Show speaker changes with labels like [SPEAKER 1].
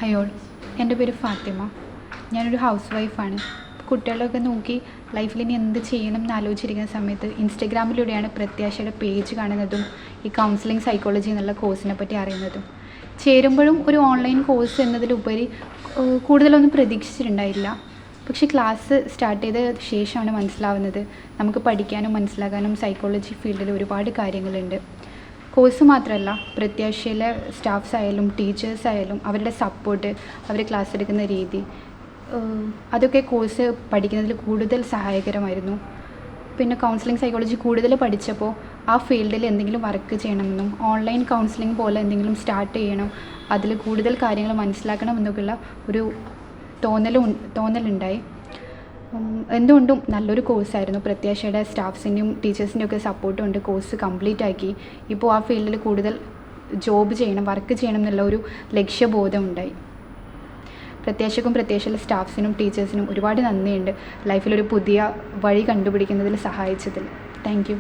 [SPEAKER 1] Hi all, എൻ്റെ പേര് ഫാത്തിമ. ഞാനൊരു ഹൗസ് വൈഫാണ്. കുട്ടികളൊക്കെ നോക്കി ലൈഫിൽ ഇനി എന്ത് ചെയ്യണം എന്ന് ആലോചിച്ചിരിക്കുന്ന സമയത്ത് ഇൻസ്റ്റഗ്രാമിലൂടെയാണ് പ്രത്യാശയുടെ പേജ് കാണുന്നതും ഈ കൗൺസിലിംഗ് സൈക്കോളജി എന്നുള്ള കോഴ്സിനെ പറ്റി അറിയുന്നതും. ചേരുമ്പോഴും ഒരു ഓൺലൈൻ കോഴ്സ് എന്നതിലുപരി കൂടുതലൊന്നും പ്രതീക്ഷിച്ചിട്ടുണ്ടായില്ല. പക്ഷേ ക്ലാസ് സ്റ്റാർട്ട് ചെയ്ത ശേഷമാണ് മനസ്സിലാവുന്നത് നമുക്ക് പഠിക്കാനും മനസ്സിലാക്കാനും സൈക്കോളജി ഫീൽഡിൽ ഒരുപാട് കാര്യങ്ങളുണ്ട്. കോഴ്സ് മാത്രമല്ല, പ്രത്യാശയിലെ സ്റ്റാഫ്സ് ആയാലും ടീച്ചേഴ്സ് ആയാലും അവരുടെ സപ്പോർട്ട്, അവർ ക്ലാസ് എടുക്കുന്ന രീതി, അതൊക്കെ കോഴ്സ് പഠിക്കുന്നതിൽ കൂടുതൽ സഹായകരമായിരുന്നു. പിന്നെ കൗൺസിലിംഗ് സൈക്കോളജി കൂടുതൽ പഠിച്ചപ്പോൾ ആ ഫീൽഡിൽ എന്തെങ്കിലും വർക്ക് ചെയ്യണമെന്നും ഓൺലൈൻ കൗൺസിലിംഗ് പോലെ എന്തെങ്കിലും സ്റ്റാർട്ട് ചെയ്യണം, അതിൽ കൂടുതൽ കാര്യങ്ങൾ മനസ്സിലാക്കണം എന്നൊക്കെയുള്ള ഒരു തോന്നലുണ്ടായി. എന്തുകൊണ്ടും നല്ലൊരു കോഴ്സായിരുന്നു. പ്രത്യാശയുടെ സ്റ്റാഫ്സിൻ്റെയും ടീച്ചേഴ്സിൻ്റെയും ഒക്കെ സപ്പോർട്ട് കൊണ്ട് കോഴ്സ് കംപ്ലീറ്റ് ആക്കി. ഇപ്പോൾ ആ ഫീൽഡിൽ കൂടുതൽ ജോബ് ചെയ്യണം, വർക്ക് ചെയ്യണം എന്നുള്ള ഒരു ലക്ഷ്യബോധം ഉണ്ടായി. പ്രത്യാശയിലെ സ്റ്റാഫ്സിനും ടീച്ചേഴ്സിനും ഒരുപാട് നന്ദിയുണ്ട് ലൈഫിലൊരു പുതിയ വഴി കണ്ടുപിടിക്കുന്നതിൽ സഹായിച്ചതിൽ. Thank you.